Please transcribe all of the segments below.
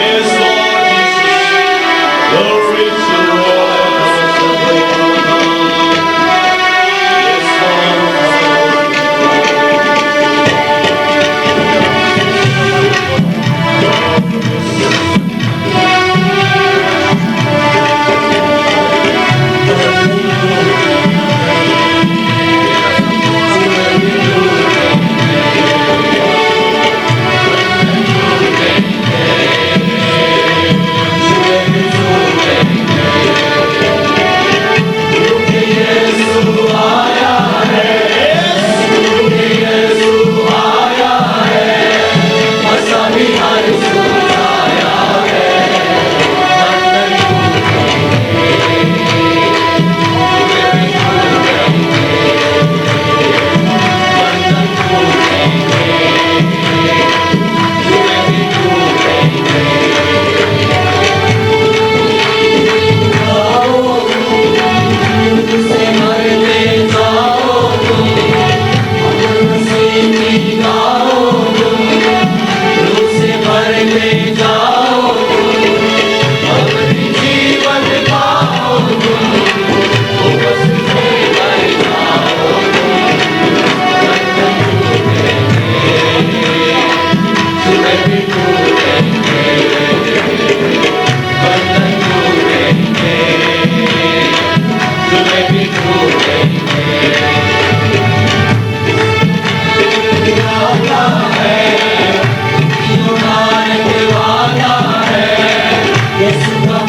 Yes Lord Jesus. Glory to the Lord. Yes Lord.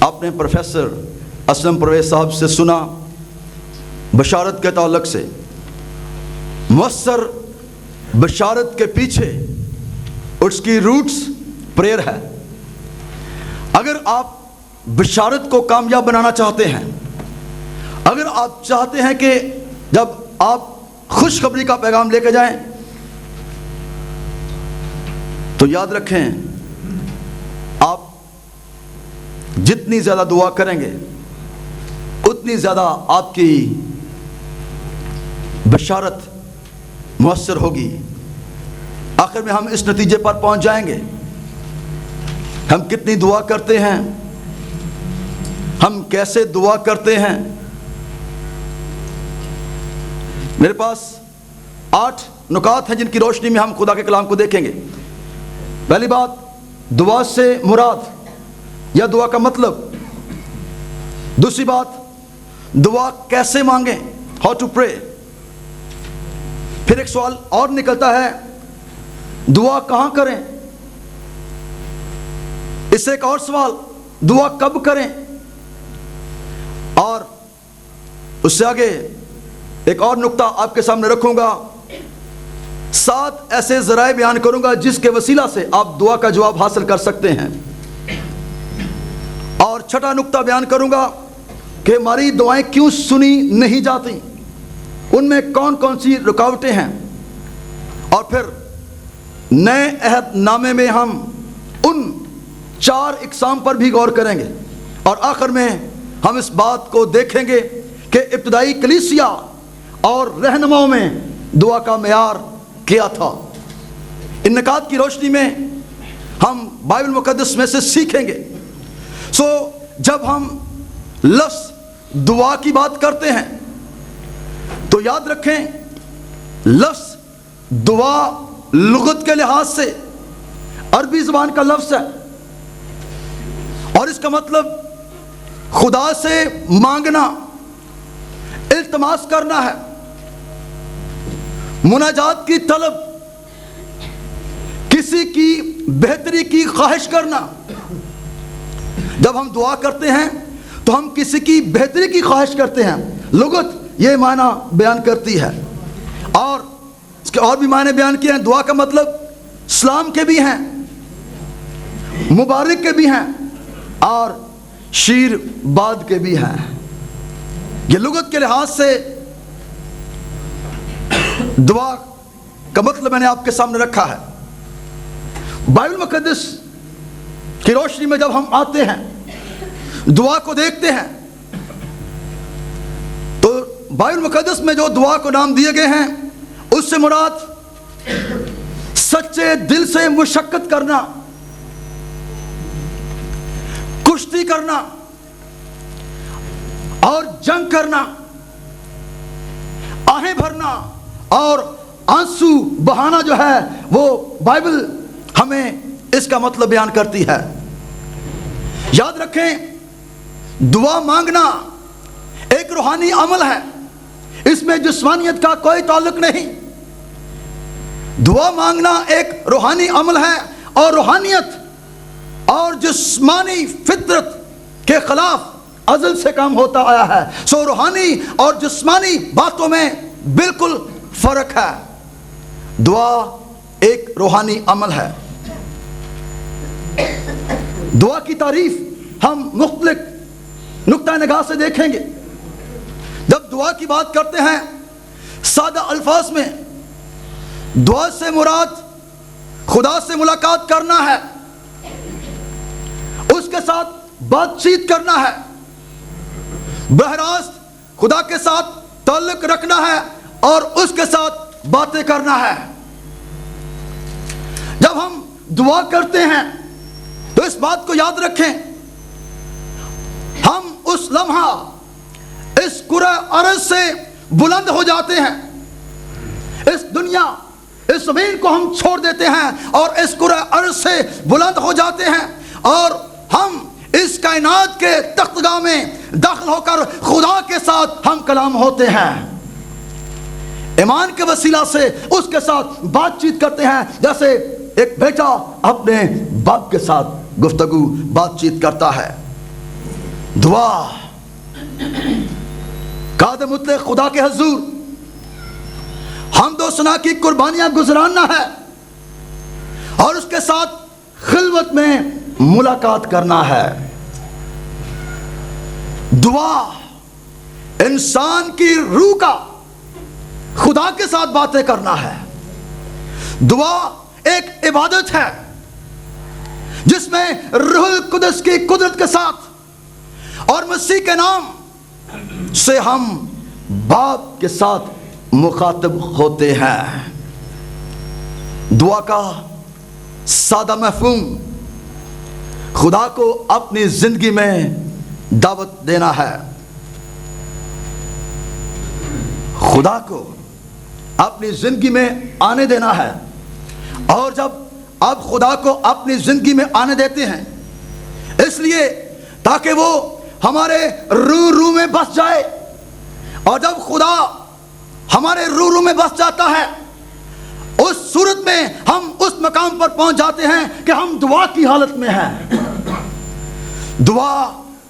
آپ نے professor Aslam Pervez صاحب سے سنا بشارت کے تعلق سے. مؤثر بشارت کے پیچھے اس کی روٹس پریئر ہے. اگر آپ بشارت کو کامیاب بنانا چاہتے ہیں، اگر آپ چاہتے ہیں کہ جب آپ خوشخبری کا پیغام لے کے جائیں، تو یاد رکھیں آپ جتنی زیادہ دعا کریں گے اتنی زیادہ آپ کی بشارت مؤثر ہوگی. آخر میں ہم اس نتیجے پر پہنچ جائیں گے، ہم کتنی دعا کرتے ہیں، ہم کیسے دعا کرتے ہیں. میرے پاس 8 نکات ہیں جن کی روشنی میں ہم خدا کے کلام کو دیکھیں گے. پہلی بات، دعا سے مراد یا دعا کا مطلب. دوسری بات، دعا کیسے مانگیں، ہاؤ ٹو پرے. پھر ایک سوال اور نکلتا ہے، دعا کہاں کریں. اس سے ایک اور سوال، دعا کب کریں. اور اس سے آگے ایک اور نقطہ آپ کے سامنے رکھوں گا. 7 ایسے ذرائع بیان کروں گا جس کے وسیلہ سے آپ دعا کا جواب حاصل کر سکتے ہیں. اور 6واں نقطہ بیان کروں گا کہ ہماری دعائیں کیوں سنی نہیں جاتی، ان میں کون کون سی رکاوٹیں ہیں. اور پھر نئے عہد نامے میں ہم ان 4 اقسام پر بھی غور کریں گے. اور آخر میں ہم اس بات کو دیکھیں گے کہ ابتدائی کلیسیا اور رہنماؤں میں دعا کا معیار کیا تھا. ان نکات کی روشنی میں ہم بائبل مقدس میں سے سیکھیں گے. جب ہم لفظ دعا کی بات کرتے ہیں تو یاد رکھیں لفظ دعا لغت کے لحاظ سے عربی زبان کا لفظ ہے، اور اس کا مطلب خدا سے مانگنا، التماس کرنا ہے، مناجات کی طلب، کسی کی بہتری کی خواہش کرنا. جب ہم دعا کرتے ہیں تو ہم کسی کی بہتری کی خواہش کرتے ہیں. لغت یہ معنی بیان کرتی ہے، اور اس کے اور بھی معنی بیان کیے ہیں. دعا کا مطلب سلام کے بھی ہیں، مبارک کے بھی ہیں، اور شیر باد کے بھی ہیں. یہ لغت کے لحاظ سے دعا کا مطلب میں نے آپ کے سامنے رکھا ہے. بائبل مقدس کی روشنی میں جب ہم آتے ہیں، دعا کو دیکھتے ہیں، تو بائبل مقدس میں جو دعا کو نام دیے گئے ہیں اس سے مراد سچے دل سے مشقت کرنا، کشتی کرنا اور جنگ کرنا، آہیں بھرنا اور آنسو بہانا جو ہے وہ بائبل ہمیں اس کا مطلب بیان کرتی ہے. یاد رکھیں دعا مانگنا ایک روحانی عمل ہے، اس میں جسمانیت کا کوئی تعلق نہیں. دعا مانگنا ایک روحانی عمل ہے، اور روحانیت اور جسمانی فطرت کے خلاف ازل سے کام ہوتا آیا ہے. روحانی اور جسمانی باتوں میں بالکل فرق ہے. دعا ایک روحانی عمل ہے. دعا کی تعریف ہم مختلف نقطہ نگاہ سے دیکھیں گے. جب دعا کی بات کرتے ہیں سادہ الفاظ میں، دعا سے مراد خدا سے ملاقات کرنا ہے، اس کے ساتھ بات چیت کرنا ہے، براہ راست خدا کے ساتھ تعلق رکھنا ہے اور اس کے ساتھ باتیں کرنا ہے. جب ہم دعا کرتے ہیں تو اس بات کو یاد رکھیں، ہم اس لمحہ اس کرۂ ارض سے بلند ہو جاتے ہیں. اس دنیا، اس زمین کو ہم چھوڑ دیتے ہیں اور اس کرۂ ارض سے بلند ہو جاتے ہیں، اور ہم اس کائنات کے تختگاہ میں داخل ہو کر خدا کے ساتھ ہم کلام ہوتے ہیں. ایمان کے وسیلہ سے اس کے ساتھ بات چیت کرتے ہیں، جیسے ایک بیٹا اپنے باپ کے ساتھ گفتگو بات چیت کرتا ہے. دعا قاد مطلق خدا کے حضور حمد و ثنا کی قربانیاں گزارنا ہے اور اس کے ساتھ خلوت میں ملاقات کرنا ہے. دعا انسان کی روح کا خدا کے ساتھ باتیں کرنا ہے. دعا ایک عبادت ہے جس میں روح القدس کی قدرت کے ساتھ اور مسیح کے نام سے ہم باپ کے ساتھ مخاطب ہوتے ہیں. دعا کا سادہ مفہوم خدا کو اپنی زندگی میں دعوت دینا ہے. خدا کو اپنی زندگی میں آنے دینا ہے. اور جب آپ خدا کو اپنی زندگی میں آنے دیتے ہیں اس لیے تاکہ وہ ہمارے روح میں بس جائے, اور جب خدا ہمارے روح میں بس جاتا ہے اس صورت میں ہم اس مقام پر پہنچ جاتے ہیں کہ ہم دعا کی حالت میں ہیں. دعا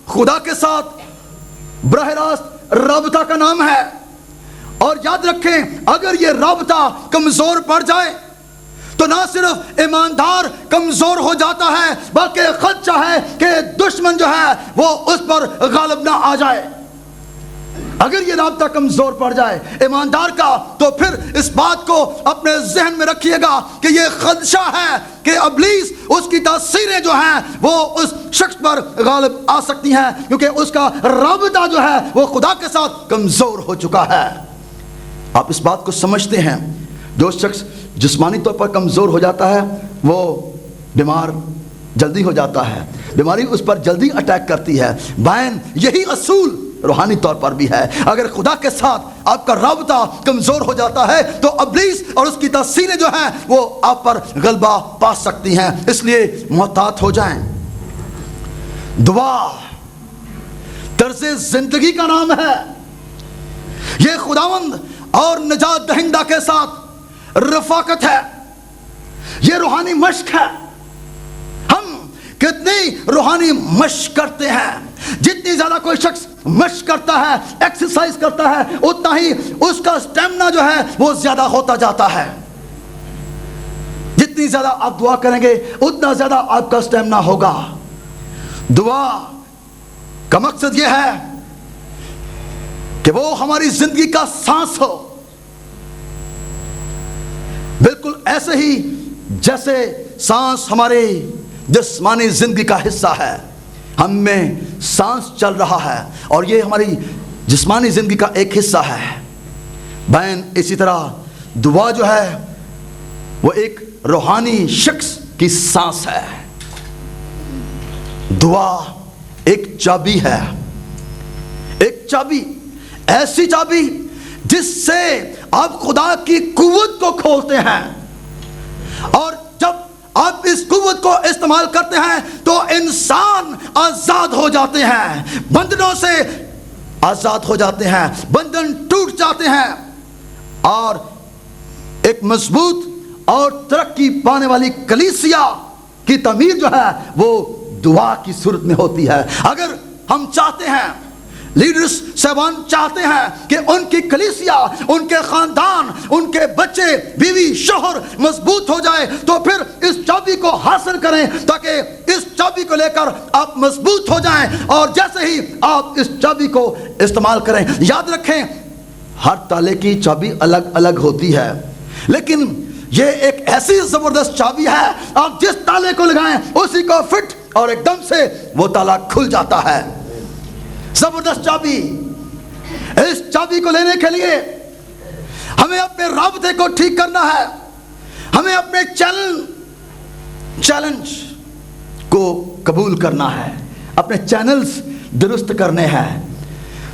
خدا کے ساتھ براہ راست رابطہ کا نام ہے. اور یاد رکھیں اگر یہ رابطہ کمزور پڑ جائے تو نہ صرف ایماندار کمزور ہو جاتا ہے بلکہ خدشہ ہے کہ دشمن جو ہے وہ اس پر غالب نہ آ جائے. اگر یہ رابطہ کمزور پڑ جائے ایماندار کا تو پھر اس بات کو اپنے ذہن میں رکھیے گا کہ یہ خدشہ ہے کہ ابلیس اس کی تاثیریں جو ہیں وہ اس شخص پر غالب آ سکتی ہیں کیونکہ اس کا رابطہ جو ہے وہ خدا کے ساتھ کمزور ہو چکا ہے. آپ اس بات کو سمجھتے ہیں جو شخص جسمانی طور پر کمزور ہو جاتا ہے وہ بیمار جلدی ہو جاتا ہے, بیماری اس پر جلدی اٹیک کرتی ہے. بائن یہی اصول روحانی طور پر بھی ہے. اگر خدا کے ساتھ آپ کا رابطہ کمزور ہو جاتا ہے تو ابلیس اور اس کی تاثیریں جو ہیں وہ آپ پر غلبہ پا سکتی ہیں. اس لیے محتاط ہو جائیں. دعا طرز زندگی کا نام ہے. یہ خداوند اور نجات دہندہ کے ساتھ رفاقت ہے. یہ روحانی مشق ہے. ہم کتنی روحانی مشق کرتے ہیں. جتنی زیادہ کوئی شخص مشق کرتا ہے ایکسرسائز کرتا ہے اتنا ہی اس کا سٹیمنا جو ہے وہ زیادہ ہوتا جاتا ہے. جتنی زیادہ آپ دعا کریں گے اتنا زیادہ آپ کا سٹیمنا ہوگا. دعا کا مقصد یہ ہے کہ وہ ہماری زندگی کا سانس ہو, بالکل ایسے ہی جیسے سانس ہماری جسمانی زندگی کا حصہ ہے. ہم میں سانس چل رہا ہے اور یہ ہماری جسمانی زندگی کا ایک حصہ ہے. بہن اسی طرح دعا جو ہے وہ ایک روحانی شخص کی سانس ہے. دعا ایک چابی ہے, ایک چابی, ایسی چابی جس سے آپ خدا کی قوت کو کھولتے ہیں. اور جب آپ اس قوت کو استعمال کرتے ہیں تو انسان آزاد ہو جاتے ہیں, بندنوں سے آزاد ہو جاتے ہیں, بندن ٹوٹ جاتے ہیں اور ایک مضبوط اور ترقی پانے والی کلیسیا کی تعمیر جو ہے وہ دعا کی صورت میں ہوتی ہے. اگر ہم چاہتے ہیں, لیڈرز صاحبان چاہتے ہیں کہ ان کی کلیسیا, ان کے خاندان, ان کے بچے, بیوی, شوہر مضبوط ہو جائے تو پھر اس چابی کو حاصل کریں تاکہ اس چابی کو لے کر آپ مضبوط ہو جائیں. اور جیسے ہی آپ اس چابی کو استعمال کریں, یاد رکھیں ہر تالے کی چابی الگ الگ ہوتی ہے لیکن یہ ایک ایسی زبردست چابی ہے آپ جس تالے کو لگائیں اسی کو فٹ اور ایک دم سے وہ تالا کھل جاتا ہے. زبردست چابی. اس چابی کو لینے کے لیے ہمیں اپنے رابطے کو ٹھیک کرنا ہے, ہمیں اپنے چیلنج کو قبول کرنا ہے, اپنے چینلز درست کرنے ہیں.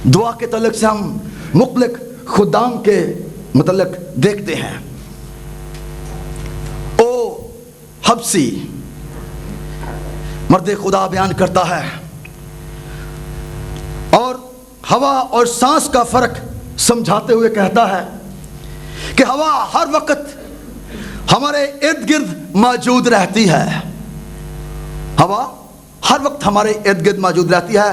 دعا کے تعلق سے ہم مختلف خدام کے متعلق دیکھتے ہیں. او حبسی مرد خدا بیان کرتا ہے اور ہوا اور سانس کا فرق سمجھاتے ہوئے کہتا ہے کہ ہوا ہر وقت ہمارے ارد گرد موجود رہتی ہے. ہوا ہر وقت ہمارے ارد گرد موجود رہتی ہے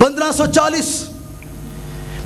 1540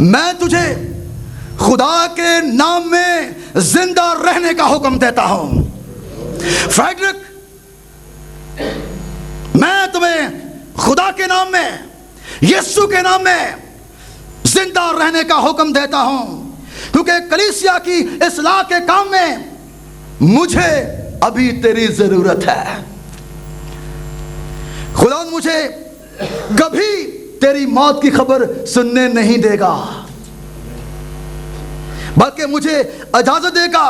میں تجھے خدا کے نام میں زندہ رہنے کا حکم دیتا ہوں. فریڈرک میں تمہیں خدا کے نام میں، یسوع کے نام میں زندہ رہنے کا حکم دیتا ہوں، کیونکہ کلیسیا کی اصلاح کے کام میں مجھے ابھی تیری ضرورت ہے. خدا مجھے کبھی تیری موت کی خبر سننے نہیں دے گا، بلکہ مجھے اجازت دے گا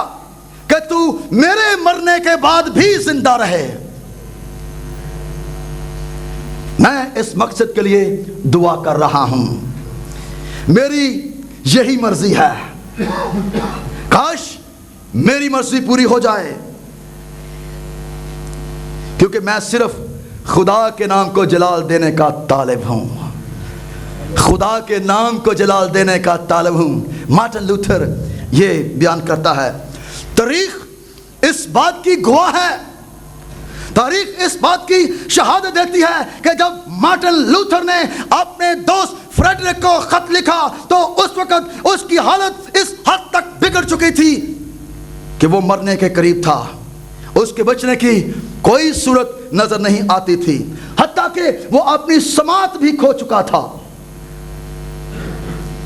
کہ تو میرے مرنے کے بعد بھی زندہ رہے. میں اس مقصد کے لیے دعا کر رہا ہوں. میری یہی مرضی ہے. کاش میری مرضی پوری ہو جائے، کیونکہ میں صرف خدا کے نام کو جلال دینے کا طالب ہوں. خدا کے نام کو جلال دینے کا طالب ہوں. مارٹن لوتھر یہ بیان کرتا ہے. تاریخ اس بات کی گواہ ہے، تاریخ اس بات کی شہادت دیتی ہے کہ جب مارٹن لوتھر نے اپنے دوست فریڈرک کو خط لکھا تو اس وقت اس کی حالت اس حد تک بگڑ چکی تھی کہ وہ مرنے کے قریب تھا. اس کے بچنے کی کوئی صورت نظر نہیں آتی تھی، حتیٰ کہ وہ اپنی سماعت بھی کھو چکا تھا.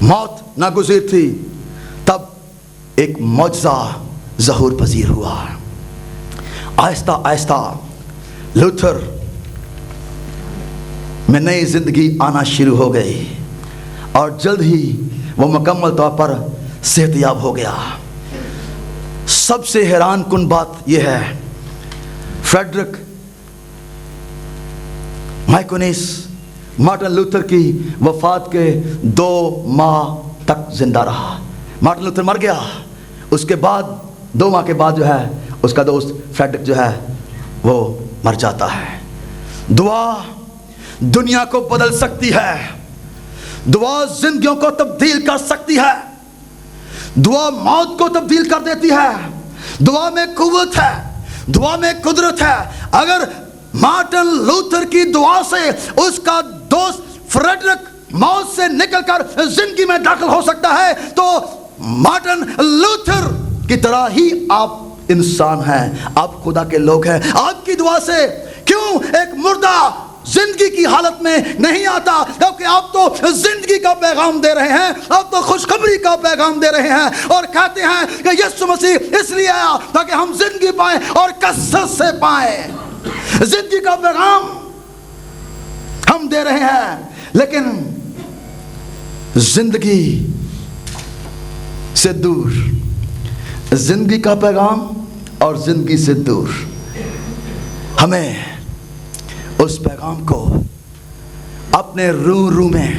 موت ناگزیر تھی. تب ایک معجزہ ظہور پذیر ہوا. آہستہ آہستہ لوتھر میں نئی زندگی آنا شروع ہو گئی اور جلد ہی وہ مکمل طور پر صحت یاب ہو گیا. سب سے حیران کن بات یہ ہے، فریڈرک مائکونیس مارٹن لوتھر کی وفات کے 2 ماہ تک زندہ رہا. مارٹن لوتھر مر گیا، اس کے بعد 2 ماہ کے بعد جو ہے اس کا دوست فریڈرک جو ہے وہ مر جاتا ہے. دعا دنیا کو بدل سکتی ہے، دعا زندگیوں کو تبدیل کر سکتی ہے، دعا موت کو تبدیل کر دیتی ہے. دعا میں قوت ہے، دعا میں قدرت ہے. اگر مارٹن لوتھر کی دعا سے اس کا دوست فریڈرک موت سے نکل کر زندگی میں داخل ہو سکتا ہے تو مارٹن لوتھر کی طرح ہی آپ انسان ہیں، آپ خدا کے لوگ ہیں. آپ کی دعا سے کیوں ایک مردہ زندگی کی حالت میں نہیں آتا؟ کیونکہ آپ تو زندگی کا پیغام دے رہے ہیں، آپ تو خوشخبری کا پیغام دے رہے ہیں اور کہتے ہیں کہ یسوع مسیح اس لیے آیا تاکہ ہم زندگی پائیں اور کثرت سے پائیں. زندگی کا پیغام ہم دے رہے ہیں، لیکن زندگی سے دور، زندگی کا پیغام اور زندگی سے دور، ہمیں اس پیغام کو اپنے روح میں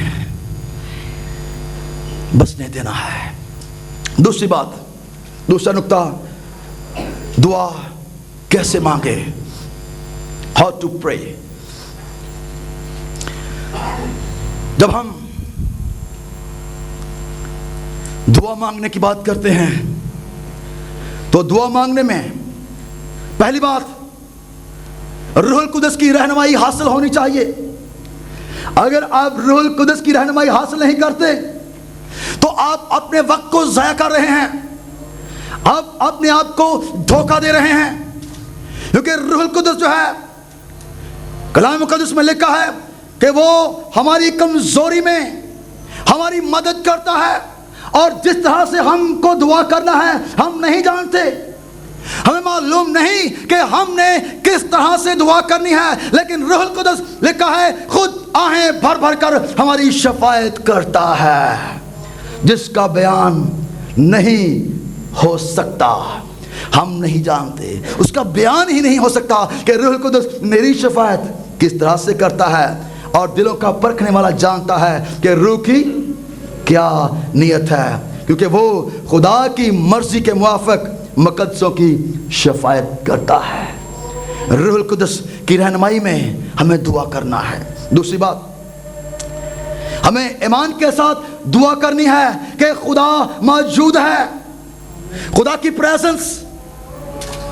بسنے دینا ہے. دوسری بات، دوسرا نقطہ، دعا کیسے مانگے؟ How to pray. جب ہم دعا مانگنے کی بات کرتے ہیں تو دعا مانگنے میں پہلی بات روح القدس کی رہنمائی حاصل ہونی چاہیے. اگر آپ روح القدس کی رہنمائی حاصل نہیں کرتے تو آپ اپنے وقت کو ضائع کر رہے ہیں، آپ اپنے آپ کو دھوکہ دے رہے ہیں. کیونکہ روح القدس جو ہے کلام مقدس میں لکھا ہے کہ وہ ہماری کمزوری میں ہماری مدد کرتا ہے، اور جس طرح سے ہم کو دعا کرنا ہے ہم نہیں جانتے. ہمیں معلوم نہیں کہ ہم نے کس طرح سے دعا کرنی ہے، لیکن روح القدس لکھا ہے خود آہیں بھر بھر کر ہماری شفاعت کرتا ہے، جس کا بیان نہیں ہو سکتا. ہم نہیں جانتے، اس کا بیان ہی نہیں ہو سکتا کہ روح القدس میری شفاعت کس طرح سے کرتا ہے. اور دلوں کا پرکھنے والا جانتا ہے کہ روح کی کیا نیت ہے، کیونکہ وہ خدا کی مرضی کے موافق مقدسوں کی شفاعت کرتا ہے. روح القدس کی رہنمائی میں ہمیں دعا کرنا ہے. دوسری بات، ہمیں ایمان کے ساتھ دعا کرنی ہے کہ خدا موجود ہے. خدا کی پریزنس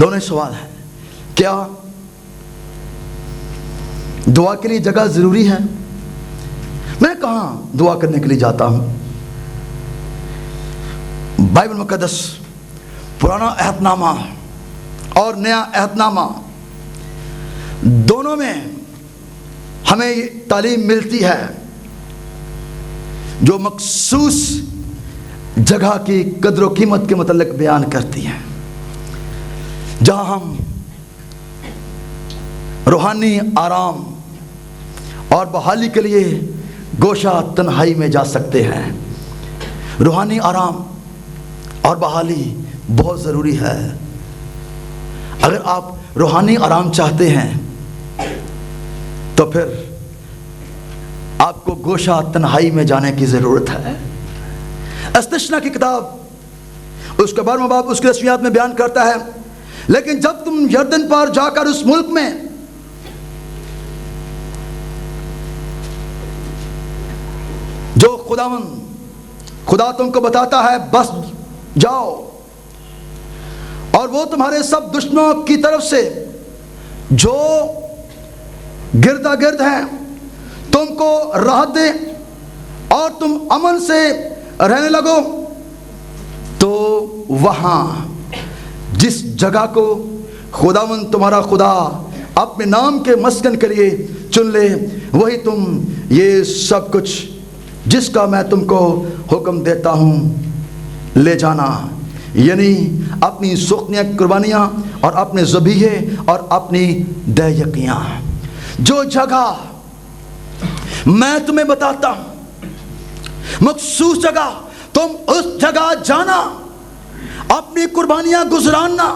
دونوں سوال ہیں. کیا دعا کے لیے جگہ ضروری ہے؟ میں کہاں دعا کرنے کے لیے جاتا ہوں؟ بائبل مقدس پرانا عہد نامہ اور نیا عہد نامہ دونوں میں ہمیں یہ تعلیم ملتی ہے جو مخصوص جگہ کی قدر و قیمت کے متعلق بیان کرتی ہے، جہاں ہم روحانی آرام اور بحالی کے لیے گوشہ تنہائی میں جا سکتے ہیں. روحانی آرام اور بحالی بہت ضروری ہے. اگر آپ روحانی آرام چاہتے ہیں تو پھر آپ کو گوشہ تنہائی میں جانے کی ضرورت ہے. استثنا کی کتاب اس کے 12واں باب اس کے 10ویں آیت میں بیان کرتا ہے، لیکن جب تم یردن پار جا کر اس ملک میں جو خدا تم کو بتاتا ہے بس جاؤ، اور وہ تمہارے سب دشمنوں کی طرف سے جو گردا گرد ہیں تم کو راحت دے اور تم امن سے رہنے لگو، تو وہاں جس جگہ کو خداوند تمہارا خدا اپنے نام کے مسکن کے لیے چن لے، وہی تم یہ سب کچھ جس کا میں تم کو حکم دیتا ہوں لے جانا، یعنی اپنی سوختیاں قربانیاں اور اپنے ذبیحے اور اپنی دہیقیاں. جو جگہ میں تمہیں بتاتا ہوں مخصوص جگہ، تم اس جگہ جانا، اپنی قربانیاں گزراننا،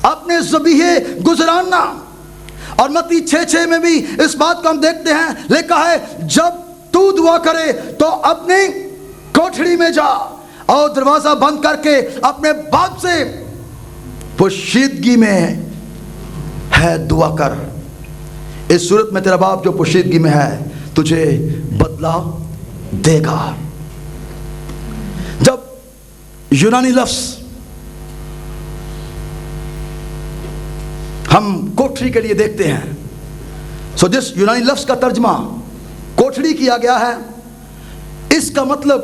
اپنے ذبیحے گزراننا. اور متی 6:6 میں بھی اس بات کو ہم دیکھتے ہیں، لکھا ہے جب تو دعا کرے تو اپنی کوٹھڑی میں جا اور دروازہ بند کر کے اپنے باپ سے پوشیدگی میں ہے دعا کر. اس صورت میں تیرا باپ جو پوشیدگی میں ہے تجھے بدلہ دے گا. جب یونانی لفظ ہم کوٹھڑی کے لیے دیکھتے ہیں، جس یونانی لفظ کا ترجمہ کوٹھڑی کیا گیا ہے، اس کا مطلب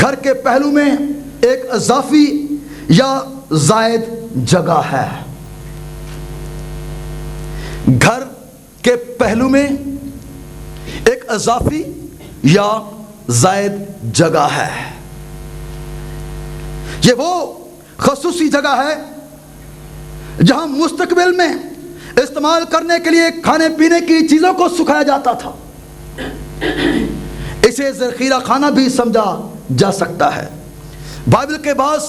گھر کے پہلو میں ایک اضافی یا زائد جگہ ہے. گھر کے پہلو میں ایک اضافی یا زائد جگہ ہے. یہ وہ خصوصی جگہ ہے جہاں مستقبل میں استعمال کرنے کے لیے کھانے پینے کی چیزوں کو سکھایا جاتا تھا. اسے ذخیرہ خانہ بھی سمجھا جا سکتا ہے. بائبل کے بعض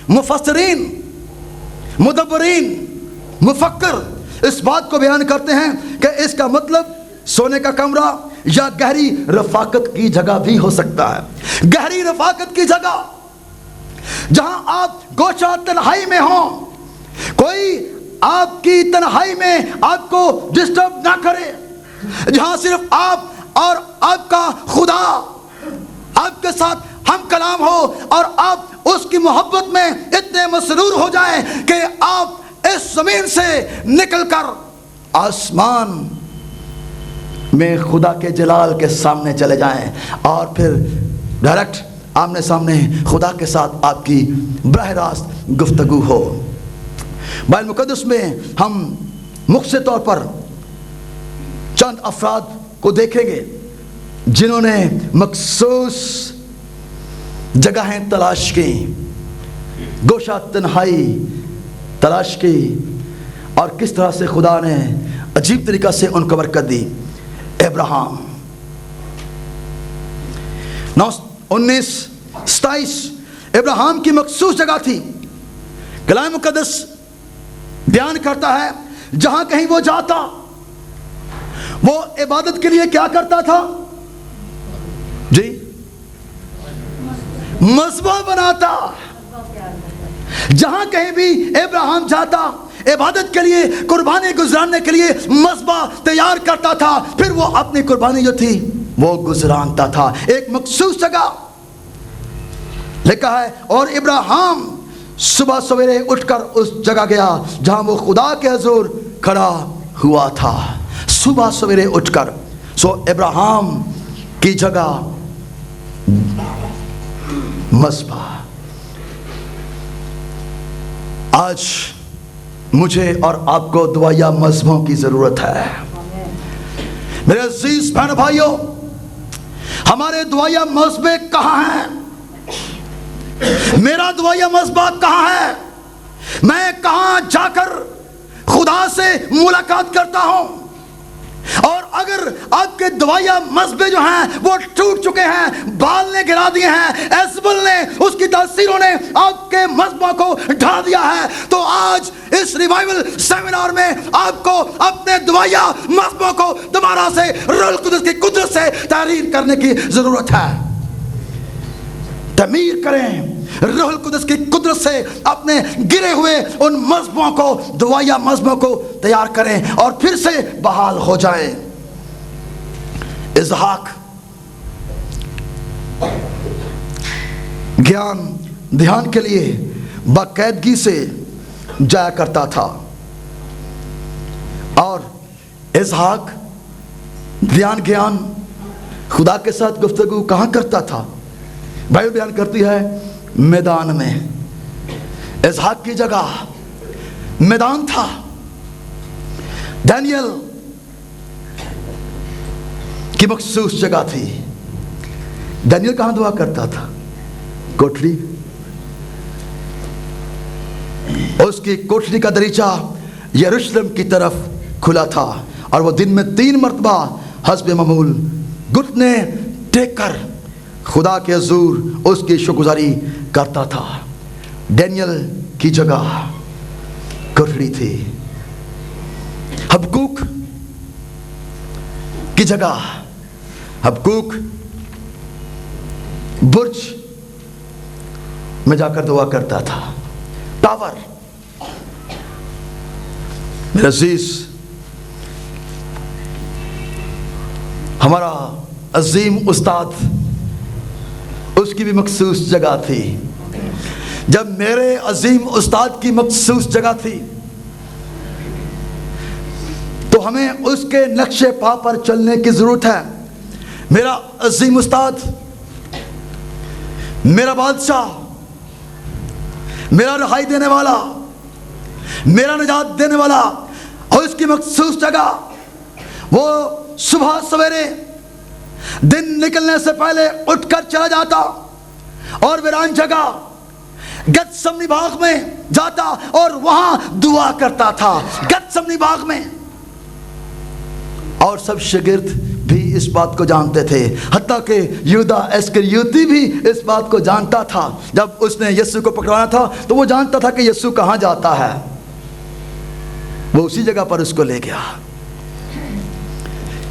مفسرین، مدبرین، مفکر اس بات کو بیان کرتے ہیں کہ اس کا مطلب سونے کا کمرہ یا گہری رفاقت کی جگہ بھی ہو سکتا ہے. گہری رفاقت کی جگہ جہاں آپ گوشہ تنہائی میں ہوں، کوئی آپ کی تنہائی میں آپ کو ڈسٹرب نہ کرے، جہاں صرف آپ اور آپ کا خدا آپ کے ساتھ ہم کلام ہو اور آپ اس کی محبت میں اتنے مسرور ہو جائیں کہ آپ اس زمین سے نکل کر آسمان میں خدا کے جلال کے سامنے چلے جائیں اور پھر ڈائریکٹ آمنے سامنے خدا کے ساتھ آپ کی براہ راست گفتگو ہو. بائبل مقدس میں ہم مختصر طور پر چند افراد کو دیکھیں گے جنہوں نے مخصوص جگہیں تلاش کی، گوشہ تنہائی تلاش کی، اور کس طرح سے خدا نے عجیب طریقہ سے ان کو برکت دی. ابراہیم 19:27 ابراہیم کی مخصوص جگہ تھی. کلام مقدس بیان کرتا ہے جہاں کہیں وہ جاتا وہ عبادت کے لیے کیا کرتا تھا جی؟ مذبح بناتا. جہاں کہیں بھی ابراہیم جاتا عبادت کے لیے، قربانی گزراننے کے لیے مذبح تیار کرتا تھا، پھر وہ اپنی قربانی جو تھی وہ گزرانتا تھا ایک مخصوص جگہ. لکھا ہے اور ابراہیم صبح سویرے اٹھ کر اس جگہ گیا جہاں وہ خدا کے حضور کھڑا ہوا تھا. صبح سویرے اٹھ کر. سو ابراہیم کی جگہ مذبح. آج مجھے اور آپ کو دعائیا مذبحوں کی ضرورت ہے. میرے عزیز بہن بھائیوں، ہمارے دعائیا مذبح کہاں ہیں؟ میرا دعائیا مذبح کہاں ہے؟ میں کہاں جا کر خدا سے ملاقات کرتا ہوں؟ اور اگر آپ کے دعائیا مذبح جو ہیں وہ ٹوٹ چکے ہیں، بال نے گرا دیے ہیں، ایزبل نے، اس کی تاثیروں نے آپ کے مذبح کو ڈھا دیا ہے، تو آج اس ریوائول سیمینار میں آپ کو اپنے دعائیا مذبح کو دوبارہ سے روح القدس کی قدرت سے تحریر کرنے کی ضرورت ہے. تعمیر کریں روح القدس کی قدرت سے اپنے گرے ہوئے ان مذبحوں کو، دعائیا مذبحوں کو تیار کریں اور پھر سے بحال ہو جائیں. اسحاق گیان دھیان کے لیے باقاعدگی سے جایا کرتا تھا، اور اسحاق گیان خدا کے ساتھ گفتگو کہاں کرتا تھا؟ بائبل بیان کرتی ہے میدان میں. اسحاق کی جگہ میدان تھا. دانیل کی مخصوص جگہ تھی. دانیل کہاں دعا کرتا تھا؟ کوٹھری. اس کی کوٹھری کا دریچہ یروشلم کی طرف کھلا تھا، اور وہ دن میں 3 مرتبہ حسب معمول گھٹنے ٹیک کر خدا کے حضور اس کی شکرگزاری کرتا تھا. ڈینیل کی جگہ کوٹھری تھی. حبقوق کی جگہ، حبقوق برج میں جا کر دعا کرتا تھا. ٹاور. میرے عزیز، ہمارا عظیم استاد، اس کی بھی مخصوص جگہ تھی. جب میرے عظیم استاد کی مخصوص جگہ تھی تو ہمیں اس کے نقش پا پر چلنے کی ضرورت ہے. میرا عظیم استاد، میرا بادشاہ، میرا رہائی دینے والا، میرا نجات دینے والا، اور اس کی مخصوص جگہ وہ صبح سویرے دن نکلنے سے پہلے اٹھ کر چلا جاتا اور ویران جگہ گتسمنی باغ میں جاتا اور وہاں دعا کرتا تھا. گتسمنی باغ میں. اور سب شاگرد بھی اس بات کو جانتے تھے، حتیٰ کہ یہودا اسکریوتی بھی اس بات کو جانتا تھا. جب اس نے یسوع کو پکڑانا تھا تو وہ جانتا تھا کہ یسوع کہاں جاتا ہے. وہ اسی جگہ پر اس کو لے گیا.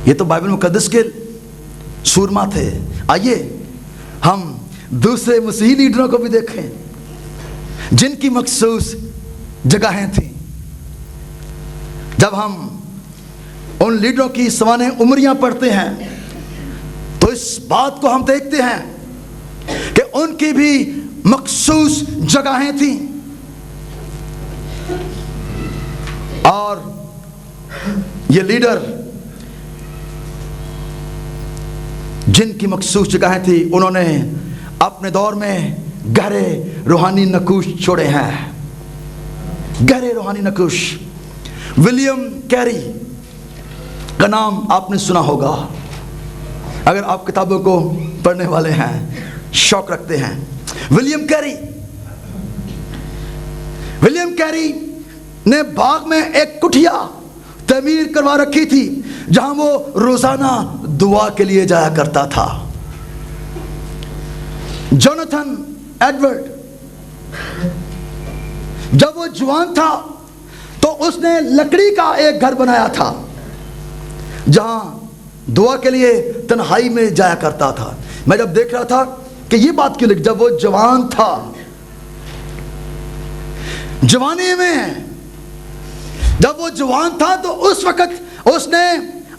یہ تو بائبل مقدس کے سورما تھے. آئیے ہم دوسرے مسیحی لیڈروں کو بھی دیکھیں جن کی مخصوص جگہیں تھیں. جب ہم ان لیڈروں کی سوانح عمریاں پڑھتے ہیں تو اس بات کو ہم دیکھتے ہیں کہ ان کی بھی مخصوص جگہیں تھیں. اور یہ لیڈر جن کی مخصوص جگہیں تھی، انہوں نے اپنے دور میں گہرے روحانی نقوش چھوڑے ہیں. گہرے روحانی نقوش. ولیم کیری کا نام آپ نے سنا ہوگا اگر آپ کتابوں کو پڑھنے والے ہیں، شوق رکھتے ہیں. ولیم کیری نے باغ میں ایک کٹھیا تعمیر کروا رکھی تھی جہاں وہ روزانہ دعا کے لیے جایا کرتا تھا. جوناتھن ایڈورڈ جب وہ جوان تھا تو اس نے لکڑی کا ایک گھر بنایا تھا جہاں دعا کے لیے تنہائی میں جایا کرتا تھا. میں جب دیکھ رہا تھا کہ یہ بات کیوں لکھ، جب وہ جوان تھا، جوانی میں جب وہ جوان تھا تو اس وقت اس نے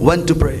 when to pray।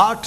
8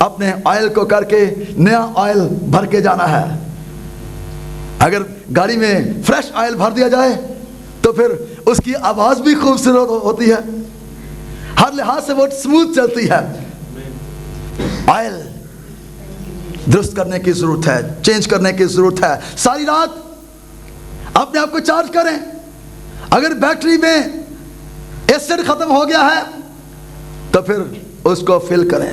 اپنے آئل کو کر کے نیا آئل بھر کے جانا ہے. اگر گاڑی میں فریش آئل بھر دیا جائے تو پھر اس کی آواز بھی خوبصورت ہوتی ہے, ہر لحاظ سے وہ سموتھ چلتی ہے. آئل درست کرنے کی ضرورت ہے, چینج کرنے کی ضرورت ہے. ساری رات اپنے آپ کو چارج کریں. اگر بیٹری میں ایسڈ ختم ہو گیا ہے تو پھر اس کو فل کریں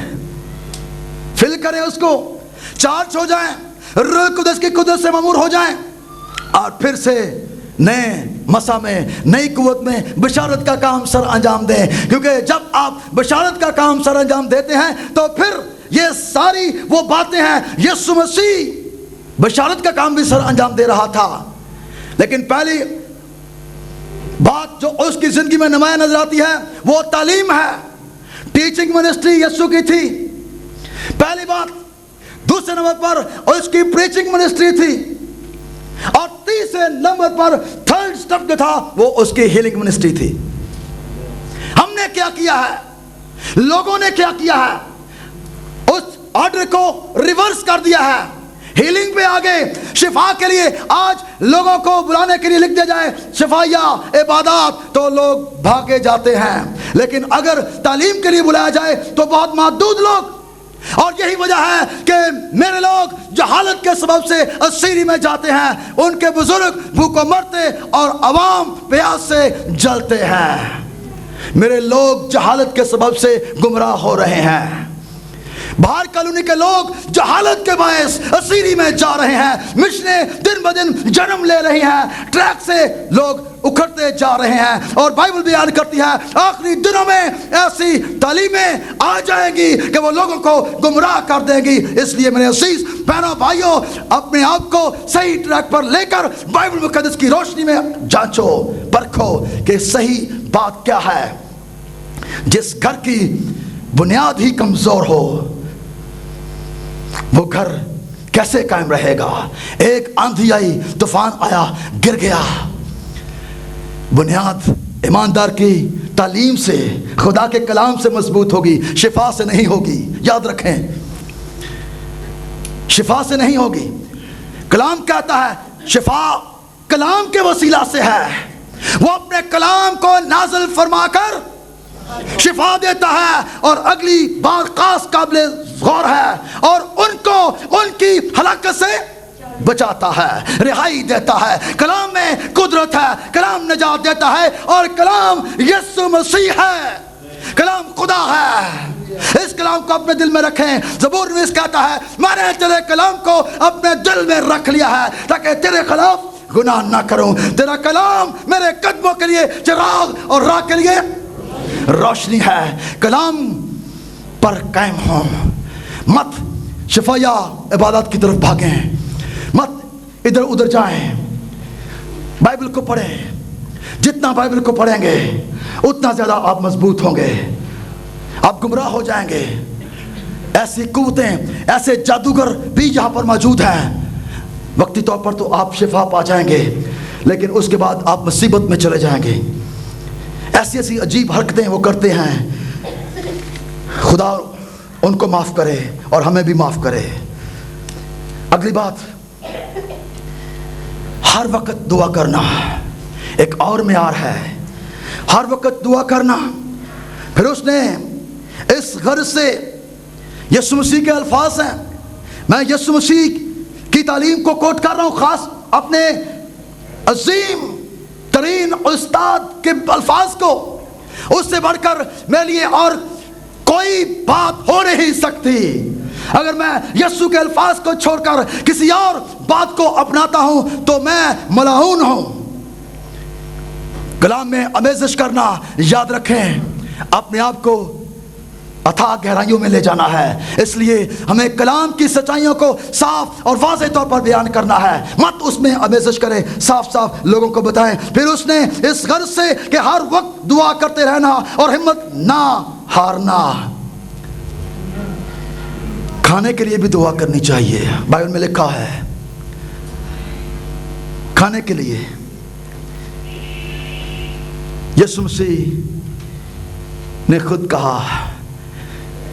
اس کو, چارج ہو جائیں, روح القدس کی قدرت سے مامور ہو جائیں, اور پھر سے نئے مسا میں, نئی قوت میں بشارت کا کام سر انجام دیں. کیونکہ جب آپ بشارت کا کام سر انجام دیتے ہیں تو پھر یہ ساری وہ باتیں ہیں. یسوع مسیح بشارت کا کام بھی سر انجام دے رہا تھا, لیکن پہلی بات جو اس کی زندگی میں نمایاں نظر آتی ہے وہ تعلیم ہے. ٹیچنگ منسٹری یسوع کی تھی پہلی بات. دوسرے نمبر پر اس کی پریچنگ منسٹری تھی, اور تیسرے نمبر پر تھرڈ سٹیپ جو تھا وہ اس کی ہیلنگ منسٹری تھی. ہم نے کیا کیا ہے, لوگوں نے کیا کیا ہے, اس آرڈر کو ریورس کر دیا ہے. ہیلنگ پہ آگے, شفا کے لیے آج لوگوں کو بلانے کے لیے لکھ دیا جائے شفا یا عبادات تو لوگ بھاگے جاتے ہیں, لیکن اگر تعلیم کے لیے بلایا جائے تو بہت محدود لوگ. اور یہی وجہ ہے کہ میرے لوگ جہالت کے سبب سے اسیری میں جاتے ہیں, ان کے بزرگ بھوکوں مرتے اور عوام پیاس سے جلتے ہیں. میرے لوگ جہالت کے سبب سے گمراہ ہو رہے ہیں. باہر کالونی کے لوگ جہالت کے باعث اسیری میں جا رہے ہیں. مشنیں دن بدن جنم لے رہی ہیں, ٹریک سے لوگ اکھڑتے جا رہے ہیں. اور بائبل بیان کرتی ہے آخری دنوں میں ایسی تعلیمیں آ جائیں گی کہ وہ لوگوں کو گمراہ کر دیں گی. اس لیے میرے عزیز بہنوں بھائیوں, اپنے آپ کو صحیح ٹریک پر لے کر بائبل مقدس کی روشنی میں جانچو, پرکھو کہ صحیح بات کیا ہے. جس گھر کی بنیاد ہی کمزور ہو وہ گھر کیسے قائم رہے گا. ایک آندھی آئی, طوفان آیا, گر گیا. بنیاد ایماندار کی تعلیم سے, خدا کے کلام سے مضبوط ہوگی, شفا سے نہیں ہوگی. یاد رکھیں, شفا سے نہیں ہوگی. کلام کہتا ہے شفا کلام کے وسیلہ سے ہے. وہ اپنے کلام کو نازل فرما کر شفا دیتا ہے, اور اگلی بار خاص قابل غور ہے, اور ان کو ان کی ہلاکت سے بچاتا ہے, رہائی دیتا ہے. کلام میں قدرت ہے, کلام نجات دیتا ہے, اور کلام یسوع مسیح ہے, کلام خدا ہے. اس کلام کو اپنے دل میں رکھیں. زبور میں اس کہتا ہے میں نے تیرے کلام کو اپنے دل میں رکھ لیا ہے تاکہ تیرے خلاف گناہ نہ کروں. تیرا کلام میرے قدموں کے لیے چراغ اور راہ کے لیے روشنی ہے. کلام پر قائم ہوں, مت شفا یا عبادت کی طرف بھاگیں, مت ادھر ادھر جائیں. بائبل کو پڑھیں. جتنا بائبل کو پڑھیں گے اتنا زیادہ آپ مضبوط ہوں گے. آپ گمراہ ہو جائیں گے. ایسی قوتیں, ایسے جادوگر بھی یہاں پر موجود ہیں. وقتی طور پر تو آپ شفا پا جائیں گے, لیکن اس کے بعد آپ مصیبت میں چلے جائیں گے. ایسی ایسی عجیب حرکتیں وہ کرتے ہیں. خدا ان کو معاف کرے اور ہمیں بھی معاف کرے. اگلی بات, ہر وقت دعا کرنا ایک اور معیار ہے. ہر وقت دعا کرنا. پھر اس نے اس غرض سے, یسوع مسیح کے الفاظ ہیں, میں یسوع مسیح کی تعلیم کو کوٹ کر رہا ہوں, خاص اپنے عظیم ترین استاد کے الفاظ کو. اس سے بڑھ کر میرے لیے اور کوئی بات ہو نہیں سکتی. اگر میں یسوع کے الفاظ کو چھوڑ کر کسی اور بات کو اپناتا ہوں تو میں ملعون ہوں. کلام میں آمیزش کرنا, یاد رکھیں, اپنے آپ کو اتھاہ گہرائیوں میں لے جانا ہے. اس لیے ہمیں کلام کی سچائیوں کو صاف اور واضح طور پر بیان کرنا ہے. مت اس میں آمیزش کریں, صاف صاف لوگوں کو بتائیں. پھر اس نے اس غرض سے کہ ہر وقت دعا کرتے رہنا اور ہمت نہ ہارنا. کھانے کے لیے بھی دعا کرنی چاہیے. بائبل میں لکھا ہے کھانے کے لیے یسوع مسیح نے خود کہا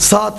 7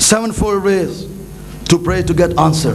7 ways to pray to get answer।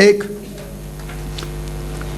1,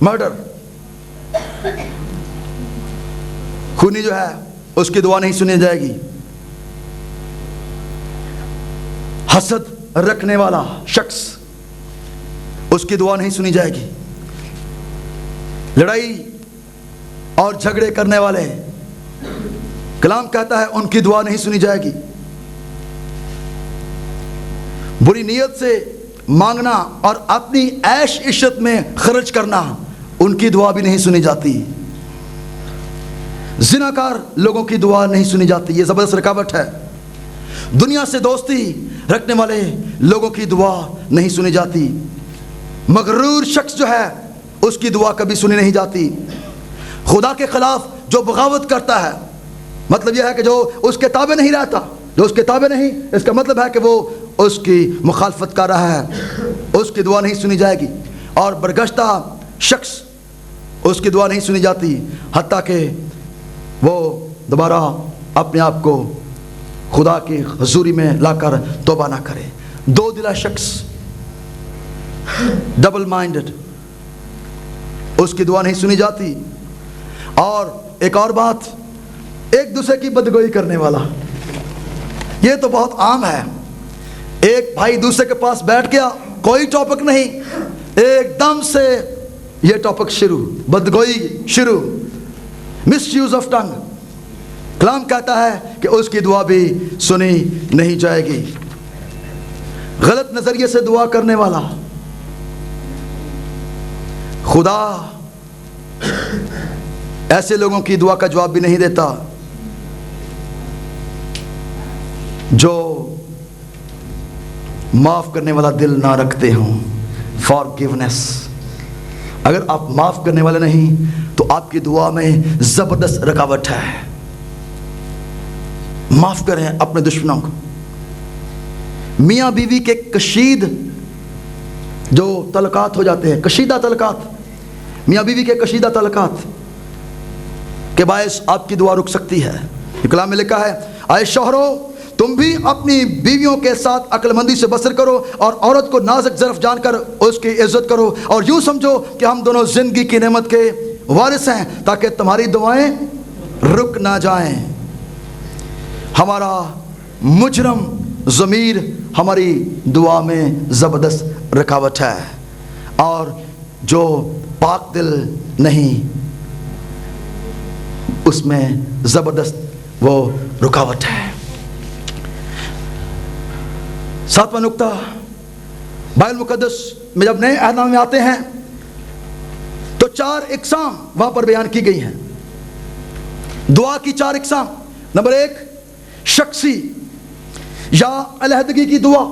murder, خونی جو ہے اس کی دعا نہیں سنی جائے گی. حسد رکھنے والا شخص، اس کی دعا نہیں سنی جائے گی. لڑائی اور جھگڑے کرنے والے، کلام کہتا ہے ان کی دعا نہیں سنی جائے گی. بری نیت سے مانگنا اور اپنی عیش عشرت میں خرچ کرنا، ان کی دعا بھی نہیں سنی جاتی. زناکار لوگوں کی دعا نہیں سنی جاتی، یہ زبردست رکاوٹ ہے. دنیا سے دوستی رکھنے والے لوگوں کی دعا نہیں سنی جاتی. مغرور شخص جو ہے اس کی دعا کبھی سنی نہیں جاتی. خدا کے خلاف جو بغاوت کرتا ہے، مطلب یہ ہے کہ جو اس کے تابع نہیں رہتا، جو اس کے تابع نہیں، اس کا مطلب ہے کہ وہ اس کی مخالفت کر رہا ہے، اس کی دعا نہیں سنی جائے گی. اور برگشتہ شخص، اس کی دعا نہیں سنی جاتی حتیٰ کہ وہ دوبارہ اپنے آپ کو خدا کی حضوری میں لا کر توبہ نہ کرے. دو دلا شخص، ڈبل مائنڈڈ، اس کی دعا نہیں سنی جاتی. اور ایک اور بات، ایک دوسرے کی بدگوئی کرنے والا، یہ تو بہت عام ہے. ایک بھائی دوسرے کے پاس بیٹھ گیا، کوئی ٹاپک نہیں، ایک دم سے یہ ٹاپک شروع، بدگوئی شروع، مس یوز آف ٹنگ. کلام کہتا ہے کہ اس کی دعا بھی سنی نہیں جائے گی. غلط نظریے سے دعا کرنے والا، خدا ایسے لوگوں کی دعا کا جواب بھی نہیں دیتا جو معاف کرنے والا دل نہ رکھتے ہوں. فارگیونیس، اگر آپ معاف کرنے والے نہیں تو آپ کی دعا میں زبردست رکاوٹ ہے. معاف کریں اپنے دشمنوں کو. میاں بیوی کے کشید جو تعلقات ہو جاتے ہیں، کشیدہ تعلقات، میاں بیوی کے کشیدہ تعلقات کے باعث آپ کی دعا رک سکتی ہے. کلام میں لکھا ہے، اے شوہرو تم بھی اپنی بیویوں کے ساتھ عقل مندی سے بسر کرو اور عورت کو نازک ظرف جان کر اس کی عزت کرو، اور یوں سمجھو کہ ہم دونوں زندگی کی نعمت کے وارث ہیں تاکہ تمہاری دعائیں رک نہ جائیں. ہمارا مجرم ضمیر ہماری دعا میں زبردست رکاوٹ ہے، اور جو پاک دل نہیں اس میں زبردست وہ رکاوٹ ہے. ساتواں نقطہ، بائبل مقدس میں جب نئے عہد نامے میں آتے ہیں تو 4 اقسام وہاں پر بیان کی گئی ہیں. دعا کی 4 اقسام. نمبر 1، شخصی یا علیحدگی کی دعا.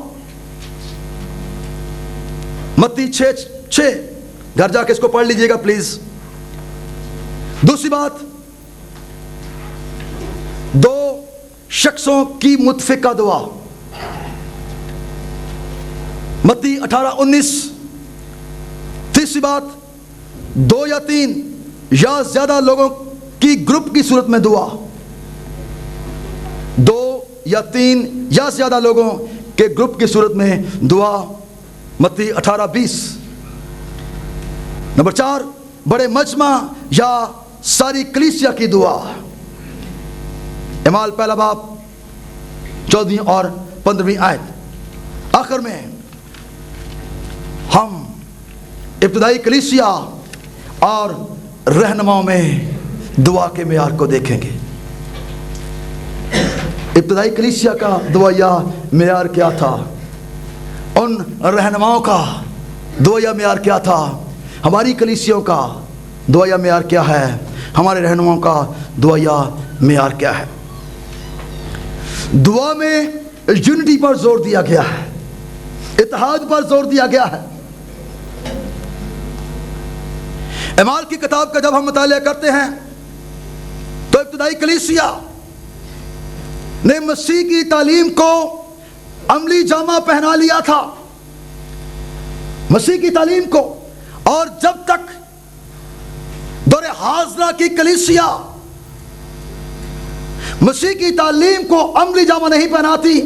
متی 6:6، گھر جا کے اس کو پڑھ لیجئے گا پلیز. دوسری بات، 2 شخصوں کی متفقہ دعا. متی 18:19. تیسری بات، 2 یا 3 یا زیادہ لوگوں کی گروپ کی صورت میں دعا. 2 یا 3 یا زیادہ لوگوں کے گروپ کی صورت میں دعا. متی 18:20. نمبر 4، بڑے مجمع یا ساری کلیسیا کی دعا. اعمال پہلا باب 14 اور 15 آیت. آخر میں ہم ابتدائی کلیسیا اور رہنماؤں میں دعا کے معیار کو دیکھیں گے. ابتدائی کلیسیا کا دعائیا معیار کیا تھا؟ ان رہنماؤں کا دعائیا معیار کیا تھا؟ ہماری کلیسیوں کا دعائیا معیار کیا ہے؟ ہمارے رہنماؤں کا دعائیا معیار کیا ہے؟ دعا میں یونٹی پر زور دیا گیا ہے، اتحاد پر زور دیا گیا ہے. اعمال کی کتاب کا جب ہم مطالعہ کرتے ہیں تو ابتدائی کلیسیا نے مسیح کی تعلیم کو عملی جامہ پہنا لیا تھا، مسیح کی تعلیم کو. اور جب تک دور حاضرہ کی کلیسیا مسیح کی تعلیم کو عملی جامہ نہیں پہناتی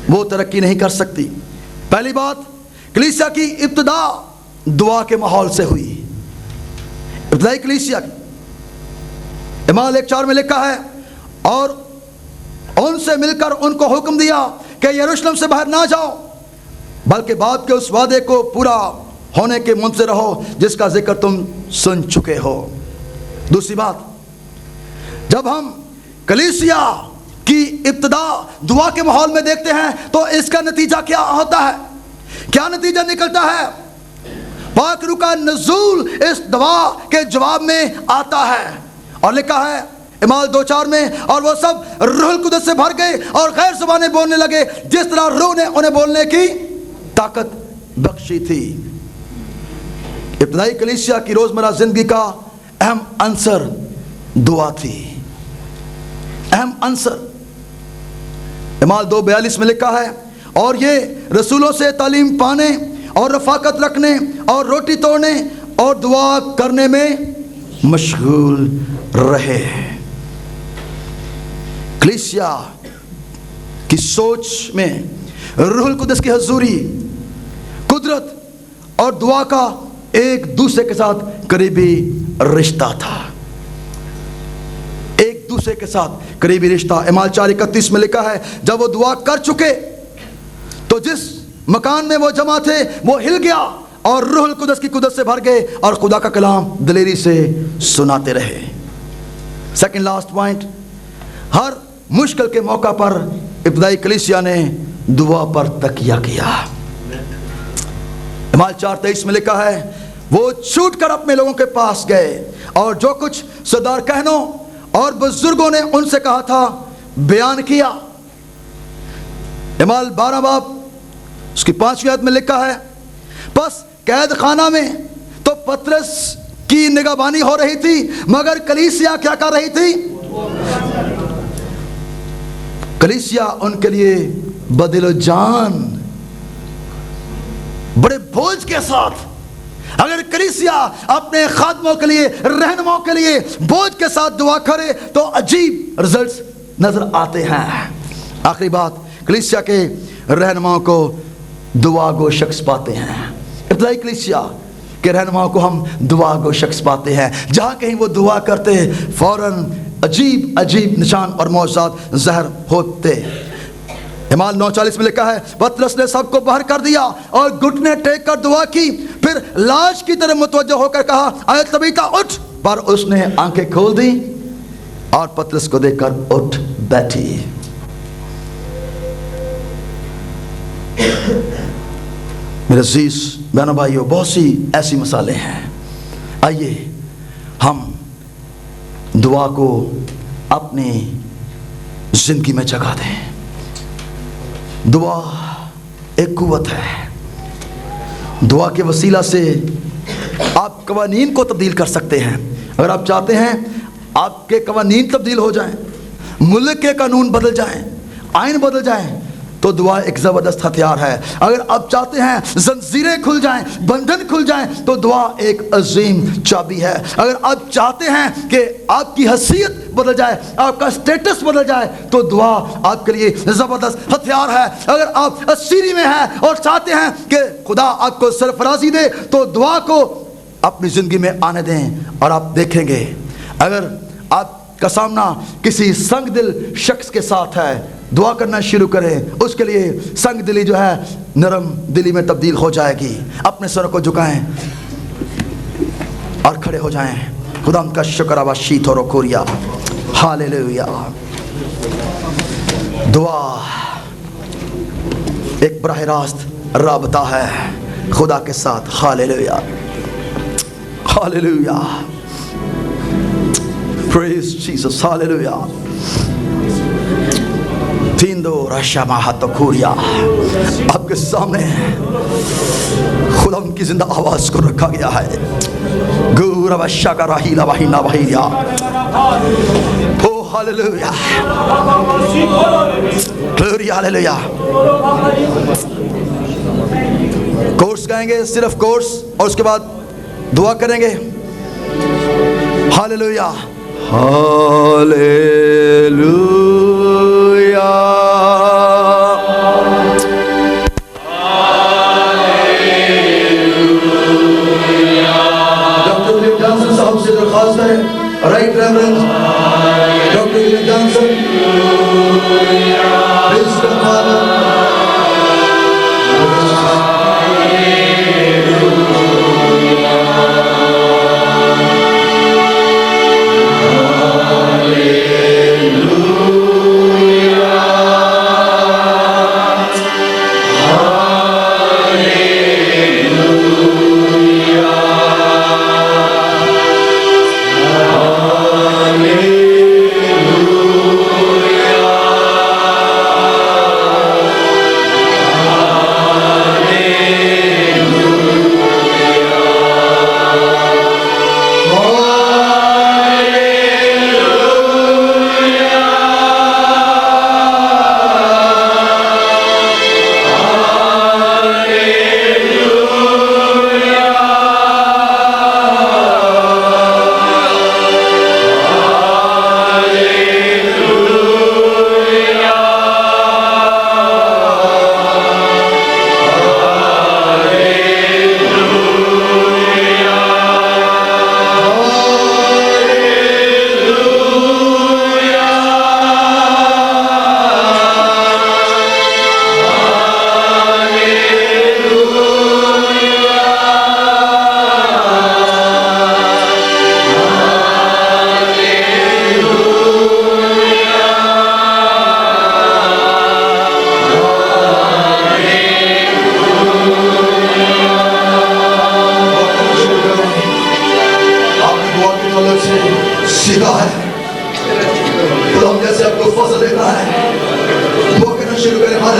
وہ ترقی نہیں کر سکتی. پہلی بات، کلیسیا کی ابتدا دعا کے ماحول سے ہوئی. ابتدائی کلیسیا کی اعمال 1:4 میں لکھا ہے اور ان سے مل کر ان کو حکم دیا کہ یروشلم سے باہر نہ جاؤ بلکہ باپ کے اس وعدے کو پورا ہونے کے منتظر رہو جس کا ذکر تم سن چکے ہو۔ دوسری بات، جب ہم کلیسیا کی ابتدا دعا کے ماحول میں دیکھتے ہیں تو اس کا نتیجہ کیا ہوتا ہے؟ کیا نتیجہ نکلتا ہے؟ پاک روح کا نزول اس دعا کے جواب میں آتا ہے، اور لکھا ہے اعمال 2:4 میں، اور وہ سب روح القدس سے بھر گئے اور غیر زبانیں بولنے لگے جس طرح روح نے انہیں بولنے کی طاقت بخشی تھی۔ ابتدائی کلیسیا کی روزمرہ زندگی کا اہم عنصر دعا تھی، اہم عنصر۔ اعمال 2:42 میں لکھا ہے اور یہ رسولوں سے تعلیم پانے اور رفاقت رکھنے اور روٹی توڑنے اور دعا کرنے میں مشغول رہے۔ کلیسیا کی سوچ میں روح القدس کی حضوری، قدرت اور دعا کا ایک دوسرے کے ساتھ قریبی رشتہ تھا، ایک دوسرے کے ساتھ قریبی رشتہ۔ اعمال 4:31 میں لکھا ہے جب وہ دعا کر چکے تو جس مکان میں وہ جمع تھے وہ ہل گیا اور روح القدس کی قدرت سے بھر گئے اور خدا کا کلام دلیری سے سناتے رہے۔ سیکنڈ لاسٹ پوائنٹ، ہر مشکل کے موقع پر ابتدائی کلیسیا نے دعا پر تکیہ کیا۔ اعمال 4:23 میں لکھا ہے وہ چھوٹ کر اپنے لوگوں کے پاس گئے اور جو کچھ سردار کہنوں اور بزرگوں نے ان سے کہا تھا بیان کیا۔ اعمال 12 باب اس کی 5ویں آیت میں لکھا ہے پس قید خانہ میں تو پطرس کی نگہبانی ہو رہی تھی مگر کلیسیا کیا کر رہی تھی؟ کلیسیا ان کے لیے بدل و جان، بڑے بوجھ کے ساتھ، اگر کلیسیا اپنے خادموں کے لیے، رہنماؤں کے لیے بوجھ کے ساتھ دعا کرے تو عجیب رزلٹس نظر آتے ہیں۔ آخری بات، کلیسیا کے رہنماؤں کو دعا گو شخص پاتے ہیں۔ ابتدائی کلیسیا کے رہنماؤں کو ہم دعا گو شخص پاتے ہیں، جہاں کہیں وہ دعا کرتے فوراً عجیب عجیب نشان اور معجزات ظاہر ہوتے۔ اعمال 9:40 میں لکھا ہے پطرس نے سب کو باہر کر دیا اور گھٹنے ٹیک کر دعا کی، پھر لاش کی طرف متوجہ ہو کر کہا اے طبیطا اٹھ، پر اس نے آنکھیں کھول دی اور پطرس کو دیکھ کر اٹھ بیٹھی۔ میرے عزیز بہنوں بھائیوں، بہت سی ایسی مثالیں ہیں۔ آئیے ہم دعا کو اپنی زندگی میں جگہ دیں۔ دعا ایک قوت ہے، دعا کے وسیلہ سے آپ قوانین کو تبدیل کر سکتے ہیں۔ اگر آپ چاہتے ہیں آپ کے قوانین تبدیل ہو جائیں، ملک کے قانون بدل جائیں، آئین بدل جائیں، تو دعا ایک زبردست ہتھیار ہے۔ اگر آپ چاہتے ہیں زنجیریں کھل جائیں، بندھن کھل جائیں، تو دعا ایک عظیم چابی ہے۔ اگر آپ چاہتے ہیں کہ آپ کی حیثیت بدل جائے، آپ کا سٹیٹس بدل جائے، تو دعا آپ کے لیے زبردست ہتھیار ہے۔ اگر آپ اسیری میں ہیں اور چاہتے ہیں کہ خدا آپ کو سرفرازی دے، تو دعا کو اپنی زندگی میں آنے دیں اور آپ دیکھیں گے۔ اگر آپ کا سامنا کسی سنگ دل شخص کے ساتھ ہے، دعا کرنا شروع کریں، اس کے لیے سنگ دلی جو ہے نرم دلی میں تبدیل ہو جائے گی۔ اپنے سر کو جھکائیں اور کھڑے ہو جائیں۔ خدا ان کا شکر آبا شیت اور کوریا، ہاللیلویا۔ دعا ایک براہ راست رابطہ ہے خدا کے ساتھ۔ ہاللیلویا، ہاللیلویا، پریز جیسس، ہاللیلویا۔ تیندو رشا مہاتو کوریا، آپ کے سامنے خدا ان کی زندہ آواز کو رکھا گیا ہے۔ گورا وشا کا راہیلا وحینا وحیلا، او ہاللیلویا، گلوری ہاللیلویا۔ کورس گائیں گے، صرف کورس، اور اس کے بعد دعا کریں گے۔ ہاللیلویا، ہاللیلویا۔ ڈاکٹر ولیام جانسن صاحب سے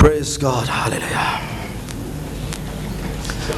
Praise God, hallelujah।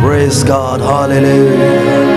Praise God, hallelujah।